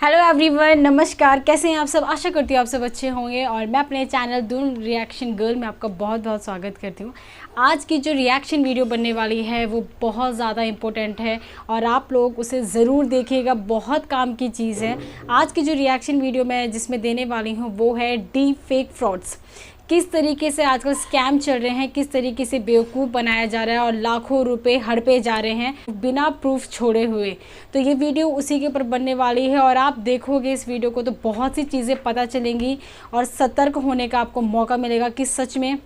Hello everyone, नमस्कार। कैसे हैं आप सब? आशा करती हूँ आप सब अच्छे होंगे और मैं अपने चैनल दून रिएक्शन गर्ल में आपका बहुत बहुत स्वागत करती हूँ। आज की जो रिएक्शन वीडियो बनने वाली है वो बहुत ज़्यादा इम्पोर्टेंट है और आप लोग उसे ज़रूर देखिएगा, बहुत काम की चीज़ है। आज की जो रिएक्शन वीडियो मैं जिसमें देने वाली हूँ वो है डीप फेक फ्रॉड्स। किस तरीके से आजकल स्कैम चल रहे हैं, किस तरीके से बेवकूफ़ बनाया जा रहा है और लाखों रुपए हड़पे जा रहे हैं बिना प्रूफ छोड़े हुए। तो ये वीडियो उसी के ऊपर बनने वाली है और आप देखोगे इस वीडियो को तो बहुत सी चीज़ें पता चलेंगी और सतर्क होने का आपको मौका मिलेगा कि सच में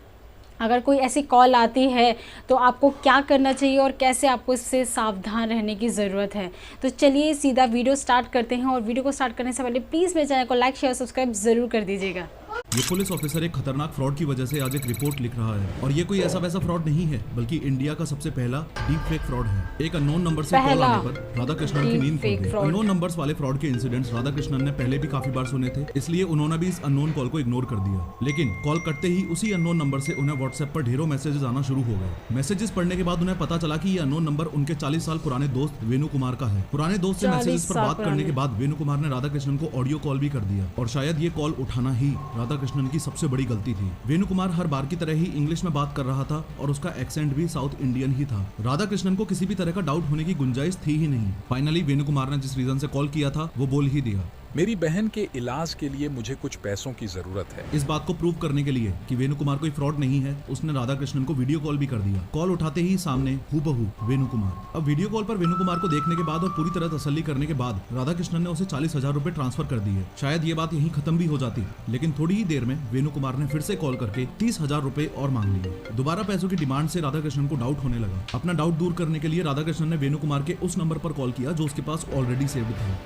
अगर कोई ऐसी कॉल आती है तो आपको क्या करना चाहिए और कैसे आपको इससे सावधान रहने की ज़रूरत है। तो चलिए सीधा वीडियो स्टार्ट करते हैं और वीडियो को स्टार्ट करने से पहले प्लीज़ मेरे चैनल को लाइक शेयर सब्सक्राइब ज़रूर कर दीजिएगा। ये पुलिस ऑफिसर एक खतरनाक फ्रॉड की वजह से आज एक रिपोर्ट लिख रहा है और ये कोई ऐसा वैसा फ्रॉड नहीं है बल्कि इंडिया का सबसे पहला डीप फेक फ्रॉड है। एक अननोन नंबर से कॉल आने पर राधाकृष्णन की नींद खुल गई। अननोन नंबर्स वाले फ्रॉड के इंसिडेंट्स राधाकृष्णन ने पहले भी काफी बार सुने थे, इसलिए उन्होंने भी इस अननोन कॉल को इग्नोर कर दिया। लेकिन कॉल करते ही उसी अननोन नंबर से उन्हें व्हाट्सएप पर ढेरों मैसेजेस आना शुरू हो गए। मैसेजेस पढ़ने के बाद उन्हें पता चला कि ये अननोन नंबर उनके 40 साल पुराने दोस्त वेणु कुमार का है। पुराने दोस्त से मैसेजेस पर बात करने के बाद वेणु कुमार ने राधाकृष्णन को ऑडियो कॉल भी कर दिया और शायद ये कॉल उठाना ही राधाकृष्णन की सबसे बड़ी गलती थी। वेणु कुमार हर बार की तरह ही इंग्लिश में बात कर रहा था और उसका एक्सेंट भी साउथ इंडियन ही था। राधाकृष्णन को किसी भी तरह का डाउट होने की गुंजाइश थी ही नहीं। फाइनली वेणु कुमार ने जिस रीजन से कॉल किया था वो बोल ही दिया। मेरी बहन के इलाज के लिए मुझे कुछ पैसों की जरूरत है। इस बात को प्रूव करने के लिए कि वेणु कुमार कोई फ्रॉड नहीं है, उसने राधाकृष्णन को वीडियो कॉल भी कर दिया। कॉल उठाते ही सामने हूबहू वेणु कुमार। अब वीडियो कॉल पर वेणु कुमार को देखने के बाद और पूरी तरह तसल्ली करने के बाद राधाकृष्णन ने उसे 40,000 रुपए ट्रांसफर कर दिए। शायद ये बात यहीं खत्म भी हो जाती, लेकिन थोड़ी ही देर में वेणु कुमार ने फिर से कॉल करके 30,000 रुपए और मांग लिए। दोबारा पैसों की डिमांड से राधाकृष्णन को डाउट होने लगा। अपना डाउट दूर करने के लिए राधाकृष्णन ने वेणु कुमार के उस नंबर पर कॉल किया जो उसके पास ऑलरेडी सेव्ड था।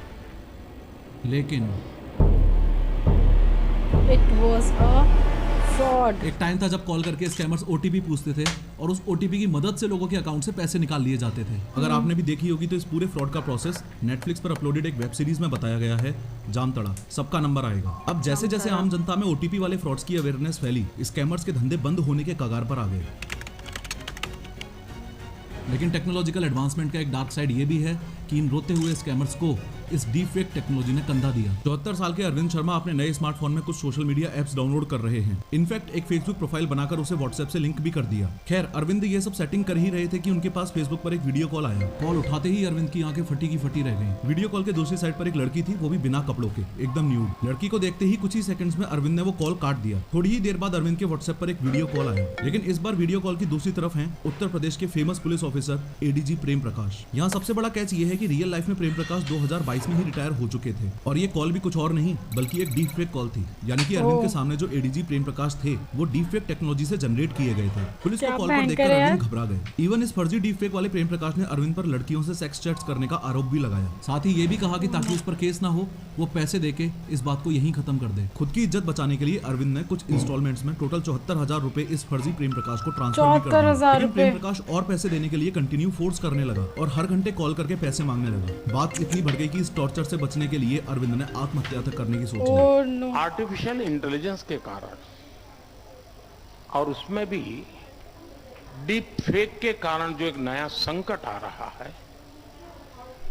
लेकिन It was a fraud. एक टाइम था जब कॉल करके स्कैमर्स ओटीपी पूछते थे और उस ओटीपी की मदद से लोगों के अकाउंट से पैसे निकाल लिए जाते थे। अगर आपने भी देखी होगी तो इस पूरे फ्रॉड का प्रोसेस नेटफ्लिक्स पर अपलोडेड एक वेब सीरीज में बताया गया है, जामतड़ा। सबका नंबर आएगा। अब जैसे जैसे आम जनता में ओटीपी वाले फ्रॉड्स की अवेयरनेस फैली, स्कैमर्स के धंधे बंद होने के कगार पर आ गए। लेकिन टेक्नोलॉजिकल एडवांसमेंट का एक डार्क साइड ये भी है कि इन रोते हुए स्कैमर्स को इस डीप फेक टेक्नोलॉजी ने कंधा दिया। 74 साल के अरविंद शर्मा अपने नए स्मार्टफोन में कुछ सोशल मीडिया एप्स डाउनलोड कर रहे हैं। इनफैक्ट एक फेसबुक प्रोफाइल बनाकर उसे व्हाट्सएप से लिंक भी कर दिया। खैर, अरविंद ये सब सेटिंग कर ही रहे थे कि उनके पास फेसबुक पर एक वीडियो कॉल आया। कॉल उठाते ही अरविंद की आंखें फटी की फटी रह गई। वीडियो कॉल के दूसरी साइड पर एक लड़की थी, वो भी बिना कपड़ों के, एकदम न्यूड। लड़की को देखते ही कुछ ही सेकंड्स में अरविंद ने वो कॉल काट दिया। थोड़ी ही देर बाद अरविंद के व्हाट्सएप पर एक वीडियो कॉल आया, लेकिन इस बार वीडियो कॉल की दूसरी तरफ है उत्तर प्रदेश के famous police officer ADG Prem Prakash. यहाँ सबसे बड़ा कैच ये है कि रियल लाइफ में प्रेम प्रकाश 2022 में ही रिटायर हो चुके थे और ये कॉल भी कुछ और नहीं बल्कि एक डीप फेक कॉल थी। यानी कि अरविंद के सामने जो एडीजी प्रेम प्रकाश थे वो डीप फेक टेक्नोलॉजी से जनरेट किए गए थे। पुलिस को कॉल पर देखकर अरविंद घबरा गए। इवन इस फर्जी डीप फेक वाले प्रेम प्रकाश ने अरविंद पर लड़कियों से सेक्स चैट्स करने का आरोप भी लगाया। साथ ही ये भी कहा कि ताकि उस पर केस ना हो वो पैसे देके इस बात को यहीं खत्म कर दे। खुद की इज्जत बचाने के लिए अरविंद ने कुछ इंस्टॉलमेंट्स में टोटल 74,000 रुपए इस फर्जी प्रेम प्रकाश को ट्रांसफर भी कर दिए। लेकिन प्रेम प्रकाश और पैसे देने के लिए कंटिन्यू फोर्स करने लगा और हर घंटे कॉल करके पैसे मांगने लगा। बात इतनी बढ़ गई कि इस टॉर्चर से बचने के लिए अरविंद ने आत्महत्या तक करने की सोच ली। आर्टिफिशियल इंटेलिजेंस के कारण और उसमें भी डीप फेक के कारण जो एक नया संकट आ रहा है।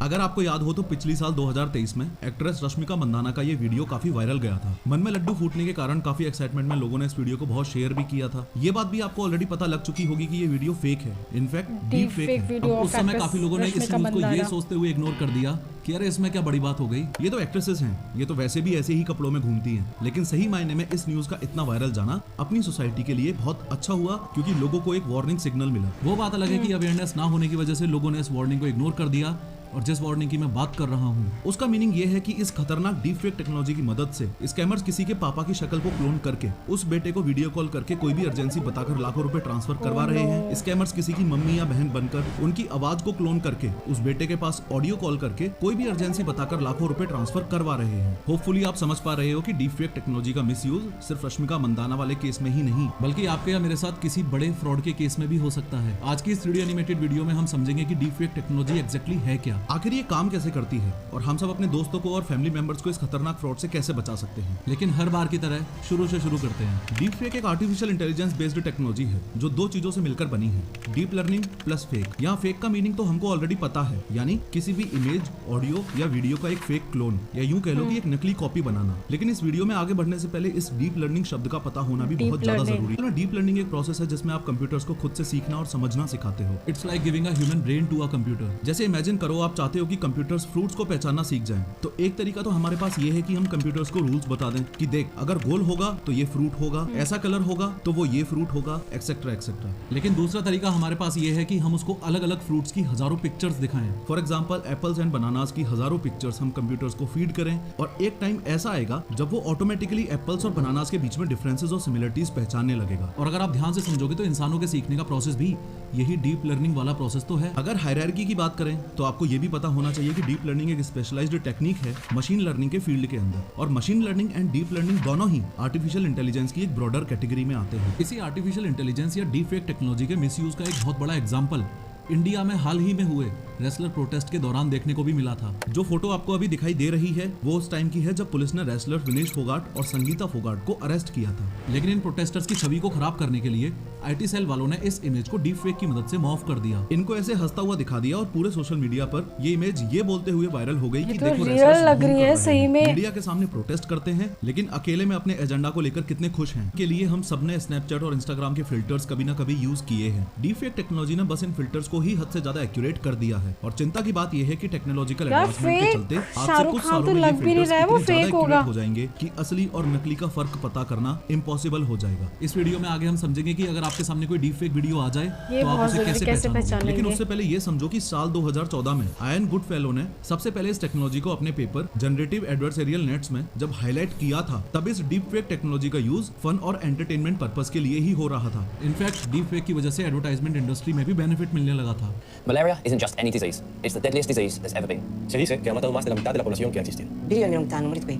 अगर आपको याद हो तो पिछली साल 2023 में एक्ट्रेस रश्मिका मंदाना का ये वीडियो काफी वायरल गया था। मन में लड्डू फूटने के कारण काफी एक्साइटमेंट में लोगों ने इस वीडियो को बहुत शेयर भी किया था। ये बात भी आपको ऑलरेडी पता लग चुकी होगी कि ये वीडियो फेक है, इनफैक्ट डीप फेक है। अब उस समय काफी लोगों ने इस न्यूज को ये सोचते हुए इग्नोर कर दिया कि अरे इसमें क्या बड़ी बात हो गई, ये तो एक्ट्रेसेस हैं, ये तो वैसे भी ऐसे ही कपड़ों में घूमती हैं। लेकिन सही मायने में इस न्यूज का इतना वायरल जाना अपनी सोसाइटी के लिए बहुत अच्छा हुआ क्योंकि लोगों को एक वार्निंग सिग्नल मिला। वो बात अलग है कि अवेयरनेस ना होने की वजह से लोगों ने इस वार्निंग को इग्नोर कर दिया और जिस वार्निंग की मैं बात कर रहा हूँ उसका मीनिंग ये है कि इस खतरनाक डीप फेक टेक्नोलॉजी की मदद से स्कैमर्स किसी के पापा की शक्ल को क्लोन करके उस बेटे को वीडियो कॉल करके कोई भी अर्जेंसी बताकर लाखों रुपए ट्रांसफर करवा रहे हैं। स्कैमर्स किसी की मम्मी या बहन बनकर उनकी आवाज को क्लोन करके उस बेटे के पास ऑडियो कॉल करके कोई भी अर्जेंसी बताकर लाखों रुपए ट्रांसफर करवा रहे हैं। होपफुली आप समझ पा रहे हो कि डीप फेक टेक्नोलॉजी का मिसयूज सिर्फ रश्मिका मंदाना वाले केस में ही नहीं बल्कि आपके या मेरे साथ किसी बड़े फ्रॉड के केस में भी हो सकता है। आज की इस 3D एनिमेटेड वीडियो में हम समझेंगे कि डीप फेक टेक्नोलॉजी एग्जैक्टली है क्या, आखिर ये काम कैसे करती है और हम सब अपने दोस्तों को और फैमिली मेंबर्स को इस खतरनाक फ्रॉड से कैसे बचा सकते हैं। लेकिन हर बार की तरह शुरू से शुरू करते हैं। डीप फेक एक आर्टिफिशियल इंटेलिजेंस बेस्ड टेक्नोलॉजी है जो दो चीजों से मिलकर बनी है, डीप लर्निंग प्लस फेक। यहाँ फेक का मीनिंग तो हमको ऑलरेडी पता है, यानी किसी भी इमेज, ऑडियो या वीडियो का एक फेक क्लोन या यूं कह लो कि एक नकली कॉपी बनाना। लेकिन इस वीडियो में आगे बढ़ने से पहले इस डीप लर्निंग शब्द का पता होना भी बहुत ज्यादा जरूरी है। डीप लर्निंग एक प्रोसेस है जिसमें आप कंप्यूटर्स को खुद से सीखना और समझना सिखाते हो। It's like giving a human brain to a computer. जैसे इमेजिन करो आप चाहते हो कि कंप्यूटर्स फ्रूट्स को पहचानना सीख जाएं, तो एक तरीका तो हमारे पास ये है कि हम कंप्यूटर्स को रूल्स बता दें कि देख अगर गोल होगा तो ये फ्रूट होगा, ऐसा कलर होगा तो वो ये फ्रूट होगा, एक्सेट्रा एक्सेट्रा। लेकिन दूसरा तरीका हमारे पास ये है कि हम उसको अलग अलग फ्रूट्स की हजारों पिक्चर्स दिखाएं। For example apples and bananas की हजारों पिक्चर्स हम कंप्यूटर्स को फीड करें और एक टाइम ऐसा आएगा जब वो ऑटोमेटिकली एप्पल्स और बनानास के बीच में डिफरेंसेस और सिमिलरिटीज पहचानने लगेगा। और अगर आप ध्यान से समझोगे तो इंसानों के सीखने का प्रोसेस भी यही डीप लर्निंग वाला प्रोसेस तो है। अगर हायरार्की की बात करें तो आपको ये भी पता होना चाहिए कि डीप लर्निंग एक स्पेशलाइज्ड टेक्निक है मशीन लर्निंग के फील्ड के अंदर, और machine learning and deep learning दोनों ही आर्टिफिशियल इंटेलिजेंस की एक ब्रॉडर कैटेगरी में आते हैं। इसी आर्टिफिशियल इंटेलिजेंस या डीप फेक टेक्नोलॉजी के मिसयूज का एक बहुत बड़ा एग्जांपल इंडिया में हाल ही में हुए रेसलर प्रोटेस्ट के दौरान देखने को भी मिला था। जो फोटो आपको अभी दिखाई दे रही है वो उस टाइम की है जब पुलिस ने रेसलर विनेश फोगाट और संगीता फोगाट को अरेस्ट किया था। लेकिन इन प्रोटेस्टर्स की छवि को खराब करने के लिए आईटी सेल वालों ने इस इमेज को डीप फेक की मदद से मॉर्फ कर दिया। इनको ऐसे हंसता हुआ दिखा दिया और पूरे सोशल मीडिया पर ये इमेज ये बोलते हुए वायरल हो गई कि देखो रियल लग रही है सही में। मीडिया के सामने प्रोटेस्ट करते हैं लेकिन अकेले में अपने एजेंडा को लेकर कितने खुश हैं। के लिए हम सबने स्नैपचैट और इंस्टाग्राम के फिल्टर्स कभी ना कभी यूज किए हैं। डीप फेक टेक्नोलॉजी ने बस इन फिल्टर्स को ही हद से ज्यादा एक्यूरेट कर दिया है। और चिंता की बात यह है कि टेक्नोलॉजिकल एडवांसमेंट के चलते आज से कुछ सालों में ये फिल्टर्स इतने ज्यादा एक्यूरेट हो जाएंगे कि असली और नकली का फर्क पता करना इम्पॉसिबल हो जाएगा। इस वीडियो में आगे हम समझेंगे कि अगर आपके सामने कोई डीप फेक वीडियो आ जाए तो आप उसे कैसे पहचानोगे। लेकिन उससे पहले ये समझो कि साल 2014 में आयन गुडफेलो ने सबसे पहले इस टेक्नोलॉजी को अपने पेपर जनरेटिव एडवर्सरियल नेट्स में जब हाईलाइट किया था, तब इस डीप फेक टेक्नोलॉजी का यूज फन और एंटरटेनमेंट पर्पस के लिए ही हो रहा था। इनफैक्ट डीप फेक की वजह से एडवर्टाइजमेंट इंडस्ट्री में भी बेनिफिट मिलने लगा था। Malaria isn't just any disease, it's the deadliest disease there's ever been. Se dice que ha matado más de la mitad de la población que ha existido. Bilion yung tanong ulit ko eh.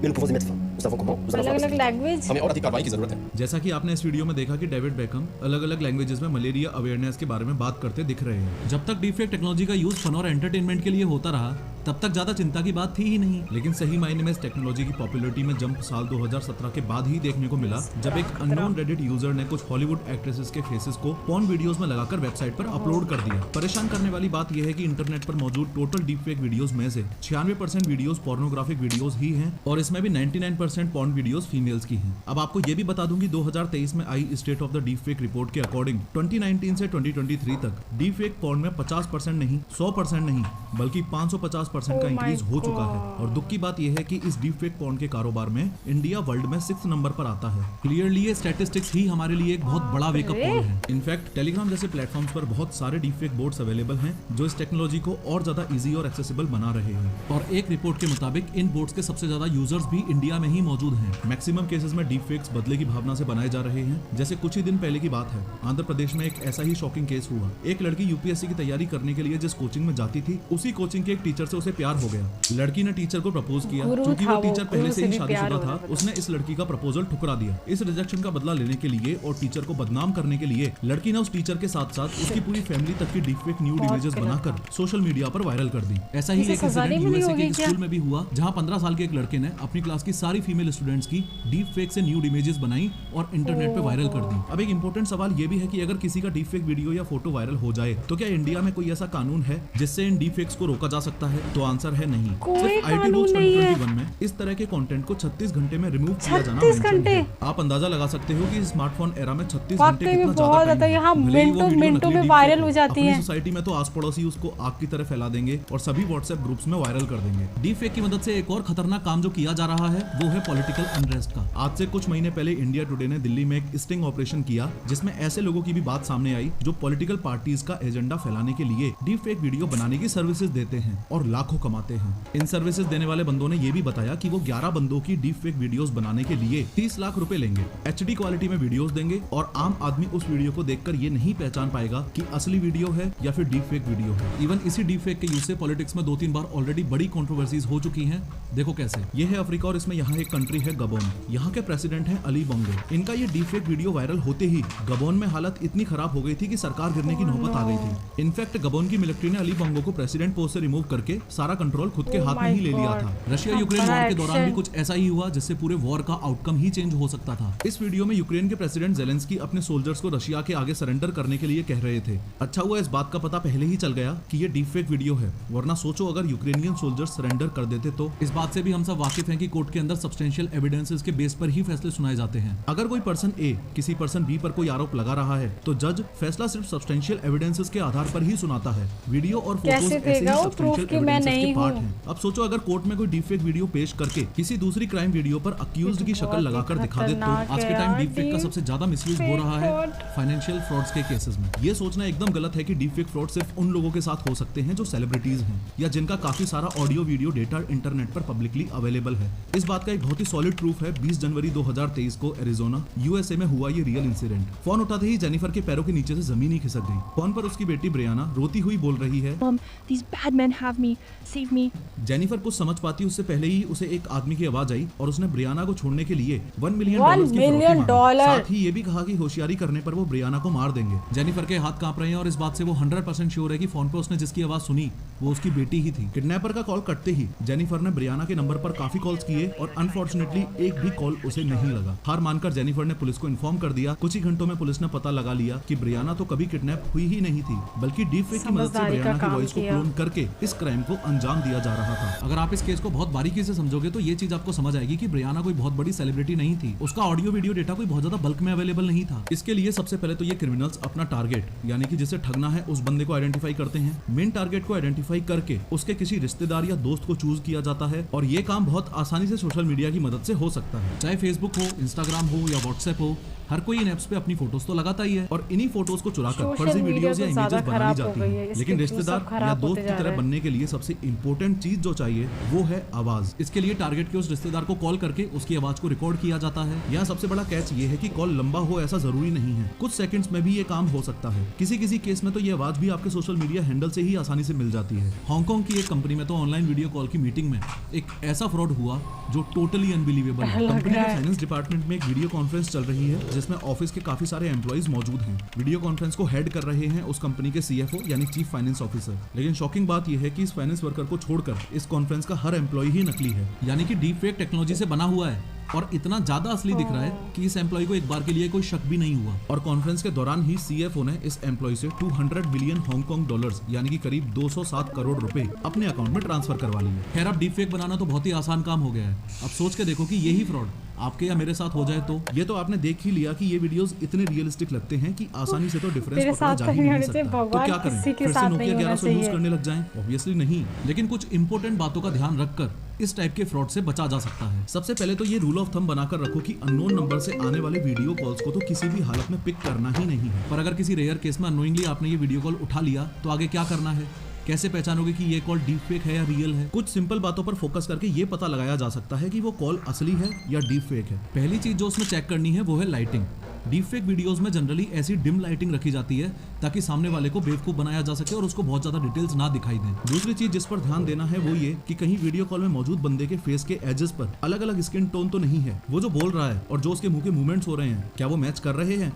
Mais nous pouvons y mettre fin. Nous savons comment. Nous allons faire अलग-अलग language. हमें और अधिक कार्रवाई की जरूरत है। जैसा कि आपने इस वीडियो में देखा कि डेविड बेकम अलग अलग लैंग्वेजेस में मलेरिया अवेयरनेस के बारे में बात करते दिख रहे हैं। जब तक डीप फेक टेक्नोलॉजी का यूज फन और एंटरटेनमेंट के लिए होता रहा तब तक ज्यादा चिंता की बात थी ही नहीं। लेकिन सही मायने में इस टेक्नोलॉजी की पॉपुलैरिटी में जंप साल 2017 के बाद ही देखने को मिला, जब एक अननोन रेडिट यूजर ने कुछ हॉलीवुड एक्ट्रेसेस के फेसेस को पॉर्न वीडियोस में लगाकर वेबसाइट पर अपलोड कर दिया। परेशान करने वाली बात यह है कि इंटरनेट पर मौजूद टोटल डीप फेक वीडियोस में से 96% वीडियोस पोर्नोग्राफिक वीडियोस ही हैं और इसमें भी 99% पॉर्न वीडियोस फीमेल्स की हैं। अब आपको ये भी बता दूं कि 2023 में I state of the deep fake report के अकॉर्डिंग 2019 से 2023 तक डीप फेक पॉर्न में 50% नहीं, 100% नहीं, बल्कि 550% का इंक्रीज हो चुका है। और दुख की बात यह है कि इस डीप फेक पॉर्न के कारोबार में इंडिया वर्ल्ड में 6th नंबर पर आता है। क्लियरली ये स्टैटिस्टिक्स ही हमारे लिए एक बहुत बड़ा वेकअप कॉल है। इनफैक्ट टेलीग्राम जैसे प्लेटफॉर्म्स पर बहुत सारे डीप फेक बोट्स अवेलेबल हैं जो इस टेक्नोलॉजी को और ज्यादा इजी और एक्सेसिबल बना रहे हैं। और एक रिपोर्ट के मुताबिक इन बोट्स के सबसे ज्यादा यूजर्स भी इंडिया में ही मौजूद हैं। मैक्सिमम केसेस में डीप फेक्स बदले की भावना से बनाए जा रहे हैं। जैसे कुछ ही दिन पहले की बात है, आंध्र प्रदेश में एक ऐसा ही शॉकिंग केस हुआ। एक लड़की यूपीएससी की तैयारी करने के लिए जिस कोचिंग में जाती थी, उसी कोचिंग के एक टीचर से उसे प्यार हो गया। लड़की ने टीचर को प्रपोज किया। क्योंकि वो टीचर पहले से ही शादीशुदा था, उसने इस लड़की का प्रपोजल ठुकरा दिया। इस रिजेक्शन का बदला लेने के लिए और टीचर को बदनाम करने के लिए लड़की ने उस टीचर के साथ साथ उसकी पूरी फैमिली तक की डीप फेक न्यूड इमेजेस बनाकर सोशल मीडिया पर वायरल कर दी। ऐसा ही एक इंसिडेंट यूएसए के स्कूल में भी हुआ, जहां 15 साल के एक लड़के ने अपनी क्लास की सारी फीमेल स्टूडेंट्स की डीप फेक से न्यूड इमेजेस बनाई और इंटरनेट पे वायरल कर दी। अब एक इंपॉर्टेंट सवाल ये भी है कि अगर किसी का डीप फेक वीडियो या फोटो वायरल हो जाए तो क्या इंडिया में कोई ऐसा कानून है जिससे इन डीप फेक्स को रोका जा सकता है? तो आंसर है नहीं। सिर्फ आईटी रूल्स 2021 में इस तरह के कंटेंट को 36 घंटे में रिमूव किया जाना मेंशन है। आप अंदाजा लगा सकते हो कि स्मार्टफोन एरा में 36 घंटे कितना ज्यादा यहाँ मिनटों में वायरल हो जाती है। सोसाइटी में तो आस पड़ोसी उसको आग की तरह फैला देंगे और सभी व्हाट्सएप ग्रुप्स में वायरल कर देंगे। डीप फेक की मदद से एक और खतरनाक काम जो किया जा रहा है वो है पॉलिटिकल अनरेस्ट का। आज से कुछ महीने पहले इंडिया टुडे ने दिल्ली में एक स्टिंग ऑपरेशन किया, जिसमें ऐसे लोगों की भी बात सामने आई जो पॉलिटिकल पार्टीज का एजेंडा फैलाने के लिए डीप फेक वीडियो बनाने की सर्विसेज देते हैं और लाखों कमाते हैं। इन सर्विसेज देने वाले बंदों ने ये भी बताया कि वो 11 बंदों की डीप फेक वीडियोस बनाने के लिए 30 लाख रुपए लेंगे, HD क्वालिटी में वीडियोस देंगे और आम आदमी उस वीडियो को देखकर ये नहीं पहचान पाएगा कि असली वीडियो है या फिर डीप फेक वीडियो है। इवन इसी डीप फेक के यूज से पॉलिटिक्स में 2-3 बार ऑलरेडी बड़ी कंट्रोवर्सीज हो चुकी हैं। देखो कैसे। ये है अफ्रीका और इसमें यहाँ एक कंट्री है गबोन। यहाँ के प्रेसिडेंट हैं अली बोंगो। इनका ये डीप फेक वीडियो वायरल होते ही गबोन में हालत इतनी खराब हो गई थी कि सरकार गिरने की नौबत आ गई थी। इनफैक्ट गबोन की मिलिट्री ने अली बोंगो को प्रेसिडेंट पोस्ट से रिमूव करके सारा कंट्रोल खुद के हाथ में ही ले लिया था। रशिया यूक्रेन वॉर के दौरान भी कुछ ऐसा ही हुआ जिससे पूरे वॉर का आउटकम ही चेंज हो सकता था। इस वीडियो में यूक्रेन के प्रेसिडेंट जेलेंस्की अपने सोल्जर्स को रशिया के आगे सरेंडर करने के लिए कह रहे थे। अच्छा हुआ इस बात का पता पहले ही चल गया कि ये डीप फेक वीडियो है, वरना सोचो अगर यूक्रेनियन सोल्जर्स सरेंडर कर देते तो। इस बात से भी हम सब वाकिफ हैं कि कोर्ट के अंदर सब्सटेंशियल एविडेंसेस के बेस पर ही फैसले सुनाए जाते हैं। अगर कोई पर्सन ए किसी पर्सन बी पर कोई आरोप लगा रहा है तो जज फैसला सिर्फ सब्सटेंशियल एविडेंसेस के आधार पर ही सुनाता है। वीडियो और फोटोज ऐसे ही सब्सटेंशियल एविडेंसेस के पार्ट हैं। अब सोचो अगर कोर्ट में कोई डीप फेक वीडियो पेश करके किसी दूसरी क्राइम वीडियो पर अक्यूज्ड की शक्ल लगाकर दिखा दे तो आज के टाइम डीप फेक का सबसे ज्यादा मिसयूज हो रहा है फाइनेंशियल फ्रॉड्स के केसेस में। ये सोचना एकदम गलत है कि डीप फेक फ्रॉड सिर्फ उन लोगों के साथ हो सकते हैं जो सेलिब्रिटीज हैं या जिनका काफी सारा ऑडियो वीडियो डेटा इंटरनेट पर पब्लिकली अवेलेबल है। इस बात का एक बहुत ही सॉलिड प्रूफ है 20 जनवरी 2023 को एरिजोना यूएसए में हुआ ये रियल इंसिडेंट। फोन उठाते ही जेनिफर के पैरों के नीचे से जमीन ही खिसक गई। फोन पर उसकी बेटी ब्रियाना रोती हुई बोल रही है, Mom, these bad men have me. Save me. Jennifer कुछ समझ पाती उससे पहले ही उसे एक आदमी की आवाज आई और उसने ब्रियाना को छोड़ने के लिए $1 मिलियन साथ ही ये भी कहा कि होशियारी करने पर वो ब्रियाना को मार देंगे। जेनिफर के हाथ कांप रहे हैं और इस बात से वो 100% श्योर है कि फोन पर उसने जिसकी आवाज सुनी वो उसकी बेटी ही थी। किडनैपर का कॉल कटते ही जेनिफर ने ब्रियाना के नंबर पर काफी कॉल्स किए और अनफॉर्चुनेटली एक भी कॉल उसे नहीं लगा। हार मानकर जेनिफर ने पुलिस को इन्फॉर्म कर दिया। कुछ ही घंटों में पुलिस ने पता लगा लिया कि ब्रियाना तो कभी किडनैप हुई ही नहीं थी, बल्कि डीप फेक की मदद से ब्रियाना की वॉइस को क्लोन करके इस क्राइम को अंजाम दिया जा रहा था। अगर आप इस केस को बहुत बारीकी से समझोगे तो ये चीज आपको समझ आएगी कि ब्रियाना कोई बहुत बड़ी सेलिब्रिटी नहीं थी। उसका ऑडियो वीडियो डेटा कोई बहुत ज्यादा बल्क में अवेलेबल नहीं था। इसके लिए सबसे पहले तो ये क्रिमिनल्स अपना टारगेट यानी कि जिसे ठगना है उस बंदे को आइडेंटिफाई करते हैं। मेन टारगेट को आइडेंटिफाई करके उसके किसी रिश्तेदार या दोस्त को चूज किया जाता है और ये काम बहुत आसानी से सोशल मीडिया की मदद से हो सकता है। चाहे फेसबुक हो, इंस्टाग्राम हो या व्हाट्सएप हो, हर कोई इन एप्स पे अपनी फोटोज तो लगाता ही है और इन्हीं फोटोज को चुराकर फर्जी वीडियोस या इमेजेस बना ली जाती है। लेकिन रिश्तेदार या दोस्त की तरह बनने के लिए सबसे इंपॉर्टेंट चीज जो चाहिए वो है आवाज। इसके लिए टारगेट के उस रिश्तेदार को कॉल करके उसकी आवाज को रिकॉर्ड किया जाता है। यहाँ सबसे बड़ा कैच ये है कि कॉल लंबा हो ऐसा जरूरी नहीं है, कुछ सेकंड्स में भी ये काम हो सकता है। किसी किसी केस में तो ये आवाज भी आपके सोशल मीडिया हैंडल से ही आसानी से मिल जाती है। हांगकांग की एक कंपनी में तो ऑनलाइन वीडियो कॉल की मीटिंग में एक ऐसा फ्रॉड हुआ जो टोटली अनबिलीवेबल है। कंपनी के फाइनेंस डिपार्टमेंट में एक वीडियो कॉन्फ्रेंस चल रही है जिसमें ऑफिस के काफी सारे एम्प्लॉइज मौजूद हैं। वीडियो कॉन्फ्रेंस को हेड कर रहे हैं उस कंपनी के CFO यानी चीफ फाइनेंस ऑफिसर। लेकिन शॉकिंग बात यह है कि इस फाइनेंस वर्कर को छोड़कर इस कॉन्फ्रेंस का हर एम्प्लॉय ही नकली है, यानी कि डीप फेक टेक्नोलॉजी से बना हुआ है और इतना ज्यादा असली दिख रहा है कि इस एम्प्लॉय को एक बार के लिए कोई शक भी नहीं हुआ। और कॉन्फ्रेंस के दौरान ही CFO ने इस एम्प्लॉय से 200 मिलियन हांगकांग डॉलर्स यानी कि करीब 207 करोड़ रुपए अपने अकाउंट में ट्रांसफर करवा लिए। खैर अब डीप फेक बनाना तो बहुत ही आसान काम हो गया है। अब सोच के देखो कि यही फ्रॉड आपके या मेरे साथ हो जाए तो। ये तो आपने देख ही लिया कि ये वीडियोस इतने रियलिस्टिक लगते हैं कि आसानी से तो डिफरेंस पकड़ा जा ही नहीं सकता। तो क्या करें, फिर से Nokia 1100 यूज करने लग जाएं? ऑब्वियसली नहीं, लेकिन कुछ इंपॉर्टेंट बातों का ध्यान रखकर इस टाइप के फ्रॉड से बचा जा सकता है। सबसे पहले तो ये रूल ऑफ थंब बनाकर रखो कि अननोन नंबर से आने वाले वीडियो कॉल्स को तो किसी भी हालत में पिक करना ही नहीं है। पर अगर किसी रेयर केस में अननोइंगली आपने ये वीडियो कॉल उठा लिया तो आगे क्या करना है? कैसे पहचानोगे कि ये कॉल डीप फेक है या रियल है? कुछ सिंपल बातों पर फोकस करके ये पता लगाया जा सकता है कि वो कॉल असली है या डीप फेक है। पहली चीज जो उसमें चेक करनी है वो है लाइटिंग। डीप फेक वीडियोस में जनरली ऐसी डिम लाइटिंग रखी जाती है ताकि सामने वाले को बेवकूफ बनाया जा सके और उसको बहुत ज्यादा डिटेल्स ना दिखाई दें। दूसरी चीज जिस पर ध्यान देना है वो ये कि कहीं वीडियो कॉल में मौजूद बंदे के फेस के एजेस पर अलग अलग स्किन टोन तो नहीं है। वो जो बोल रहा है और जो उसके मुंह के मूवमेंट्स हो रहे हैं क्या वो मैच कर रहे हैं?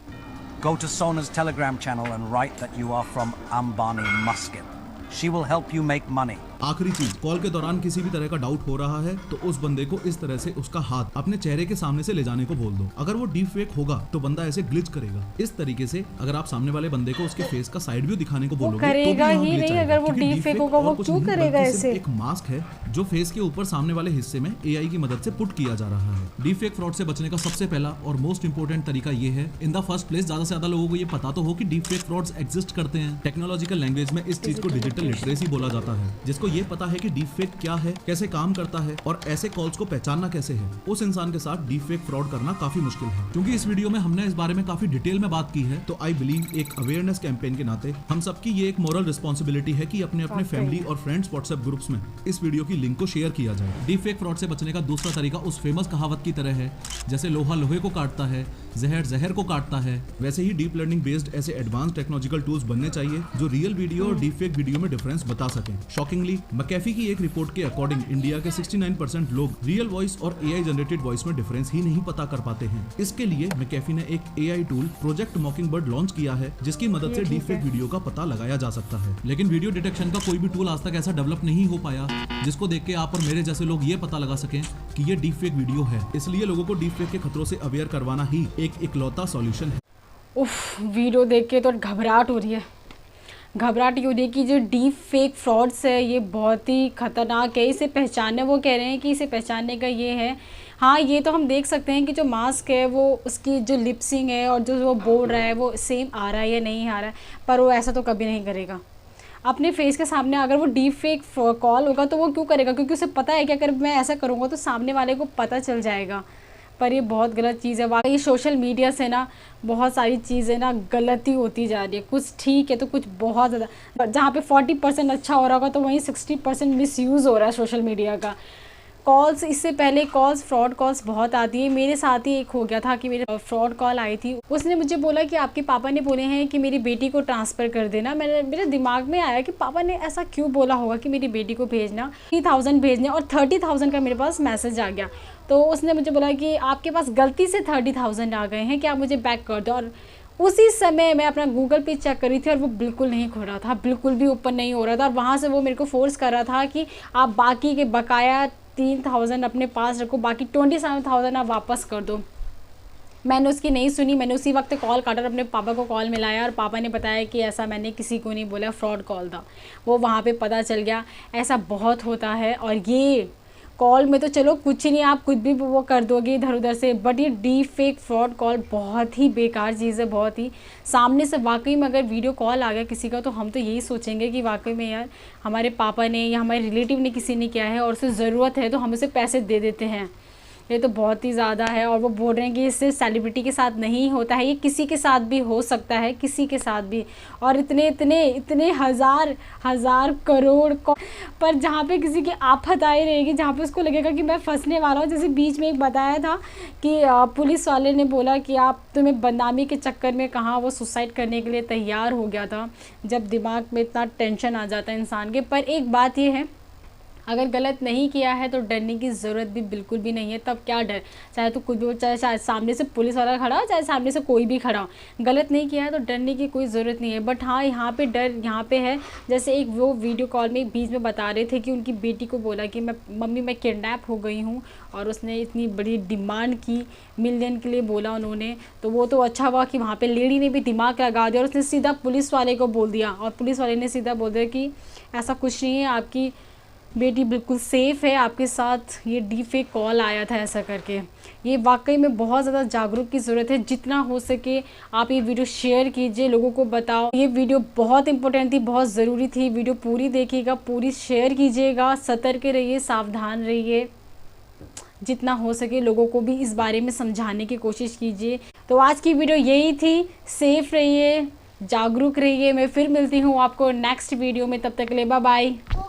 Go to Sona's Telegram channel and write that you are from Ambani Muscat. She will help you make money. आखिरी चीज, कॉल के दौरान किसी भी तरह का डाउट हो रहा है तो उस बंदे को इस तरह से उसका हाथ अपने चेहरे के सामने से ले जाने को बोल दो। अगर वो डीप फेक होगा तो बंदा ऐसे ग्लिच करेगा। इस तरीके से अगर आप सामने वाले बंदे को उसके फेस का साइड व्यू दिखाने को बोलोगे करेगा तो ही नहीं। अगर वो डीप फेक होगा वो क्यों करेगा ऐसे? एक मास्क है जो फेस के ऊपर सामने वाले हिस्से में AI की मदद से पुट किया जा रहा है। डीप फेक फ्रॉड से बचने का सबसे पहला और मोस्ट इंपोर्टेंट तरीका ये है, इन द फर्स्ट प्लेस ज्यादा से ज्यादा लोगों को ये पता तो हो कि डीप फेक फ्रॉड्स एग्जिस्ट करते हैं। टेक्नोलॉजिकल लैंग्वेज में इस चीज को डिजिटल लिटरेसी बोला जाता है, जिसको जिसको ये पता है कि डीप फेक क्या है, कैसे काम करता है और ऐसे कॉल्स को पहचानना कैसे है, उस इंसान के साथ डीप फेक फ्रॉड करना काफी मुश्किल है। क्योंकि इस वीडियो में हमने इस बारे में काफी डिटेल में बात की है, तो आई बिलीव एक अवेयरनेस कैंपेन के नाते हम सबकी ये एक मॉरल रिस्पॉन्सिबिलिटी है कि अपने अपने फैमिली और फ्रेंड्स व्हाट्सएप ग्रुप्स में इस वीडियो की लिंक को शेयर किया जाए। डीप फेक फ्रॉड से बचने का दूसरा तरीका उस फेमस कहावत की तरह है, जैसे लोहा लोहे को काटता है, जहर जहर को काटता है, वैसे ही डीप लर्निंग बेस्ड ऐसे एडवांस टेक्नोलॉजिकल टूल्स बनने चाहिए जो रियल वीडियो और डीप फेक वीडियो में डिफरेंस बता सकें। शॉकिंगली मैकेफी की एक रिपोर्ट के अकॉर्डिंग इंडिया के 69% लोग रियल वॉइस और एआई जनरेटेड वॉइस में डिफरेंस ही नहीं पता कर पाते हैं। इसके लिए मैकेफी ने एक AI tool project mockingbird launch किया है, जिसकी मदद से डीप फेक वीडियो का पता लगाया जा सकता है। लेकिन वीडियो डिटेक्शन का कोई भी टूल आज तक ऐसा डेवलप नहीं हो पाया जिसको देख के आप और मेरे जैसे लोग ये पता लगा सकें कि ये डीप फेक वीडियो है। इसलिए लोगों को डीप फेक के खतरों से अवेयर करवाना ही एक इकलौता सॉल्यूशन है। उफ, वीडियो देख के तो घबराहट हो रही है। घबराहट ये हो रही है कि जो डीप फेक फ्रॉड्स है ये बहुत ही खतरनाक है। इसे पहचानने, वो कह रहे हैं कि इसे पहचानने का ये है, हाँ ये तो हम देख सकते हैं कि जो मास्क है वो उसकी जो लिपसिंग है और जो वो बोल रहा है वो सेम आ रहा है या नहीं आ रहा है, पर वो ऐसा तो कभी नहीं करेगा अपने फेस के सामने। अगर वो डीप फेक कॉल होगा तो वो क्यों करेगा, क्योंकि उसे पता है कि अगर मैं ऐसा करूँगा तो सामने वाले को पता चल जाएगा। पर ये बहुत गलत चीज़ है। वाकई सोशल मीडिया से ना बहुत सारी चीज़ें ना गलती होती जा रही है। कुछ ठीक है तो कुछ बहुत ज़्यादा, जहाँ पे 40% अच्छा हो रहा होगा तो वहीं 60% मिसयूज़ हो रहा है सोशल मीडिया का। कॉल्स, इससे पहले कॉल्स, फ्रॉड कॉल्स बहुत आती है। मेरे साथ ही एक हो गया था कि मेरे फ्रॉड कॉल आई थी। उसने मुझे बोला कि आपके पापा ने बोले हैं कि मेरी बेटी को ट्रांसफ़र कर देना। मेरे दिमाग में आया कि पापा ने ऐसा क्यों बोला होगा कि मेरी बेटी को भेजना, 30,000 भेजने, और 30,000 का मेरे पास मैसेज आ गया। तो उसने मुझे बोला कि आपके पास गलती से 30,000 आ गए हैं, क्या आप मुझे बैक कर दो। और उसी समय मैं अपना गूगल पे चेक कर रही थी और वो बिल्कुल नहीं खुल रहा था, बिल्कुल भी ओपन नहीं हो रहा था। और वहाँ से वो मेरे को फोर्स कर रहा था कि आप बाकी के बकाया 3,000 अपने पास रखो, बाकी 27,000 आप वापस कर दो। मैंने उसकी नहीं सुनी। मैंने उसी वक्त कॉल काटा और अपने पापा को कॉल मिलाया और पापा ने बताया कि ऐसा मैंने किसी को नहीं बोला, फ्रॉड कॉल था। वो वहाँ पे पता चल गया। ऐसा बहुत होता है। और ये कॉल में तो चलो कुछ नहीं, आप कुछ भी वो कर दोगे इधर उधर से, बट ये डीप फेक फ्रॉड कॉल बहुत ही बेकार चीज़ है। बहुत ही सामने से वाकई में अगर वीडियो कॉल आ गया किसी का तो हम तो यही सोचेंगे कि वाकई में यार हमारे पापा ने या हमारे रिलेटिव ने किसी ने किया है और उसे ज़रूरत है तो हम उसे पैसे दे देते हैं। ये तो बहुत ही ज़्यादा है। और वो बोल रहे हैं कि इससे सेलिब्रिटी के साथ नहीं होता है, ये किसी के साथ भी हो सकता है, किसी के साथ भी। और इतने हज़ार करोड़ पर जहाँ पे किसी की आफत आई रहेगी, जहाँ पे उसको लगेगा कि मैं फंसने वाला हूँ। जैसे बीच में एक बताया था कि पुलिस वाले ने बोला कि आप तुम्हें बदनामी के चक्कर में कहाँ वो सुसाइड करने के लिए तैयार हो गया था, जब दिमाग में इतना टेंशन आ जाता है इंसान के। पर एक बात ये है, अगर गलत नहीं किया है तो डरने की ज़रूरत भी बिल्कुल भी नहीं है। तब क्या डर, चाहे तो कुछ भी हो, चाहे सामने से पुलिस वाला खड़ा हो, चाहे सामने से कोई भी खड़ा हो, गलत नहीं किया है तो डरने की कोई ज़रूरत नहीं है। बट हाँ, यहाँ पे डर यहाँ पे है। जैसे एक वो वीडियो कॉल में बीच में बता रहे थे कि उनकी बेटी को बोला कि मम्मी मैं किडनैप हो गई हूँ, और उसने इतनी बड़ी डिमांड की, मिलियन के लिए बोला उन्होंने। तो वो तो अच्छा हुआ कि वहाँ पर लेडी ने भी दिमाग लगा दिया और उसने सीधा पुलिस वाले को बोल दिया, और पुलिस वाले ने सीधा बोल दिया कि ऐसा कुछ नहीं है, आपकी बेटी बिल्कुल सेफ़ है, आपके साथ ये डीप फेक कॉल आया था ऐसा करके। ये वाकई में बहुत ज़्यादा जागरूक की ज़रूरत है। जितना हो सके आप ये वीडियो शेयर कीजिए, लोगों को बताओ। ये वीडियो बहुत इंपॉर्टेंट थी, बहुत ज़रूरी थी। वीडियो पूरी देखिएगा, पूरी शेयर कीजिएगा, सतर्क रहिए, सावधान रहिए। जितना हो सके लोगों को भी इस बारे में समझाने की कोशिश कीजिए। तो आज की वीडियो यही थी। सेफ़ रहिए, जागरूक रहिए। मैं फिर मिलती हूँ आपको नेक्स्ट वीडियो में, तब तक के लिए बाय बाय।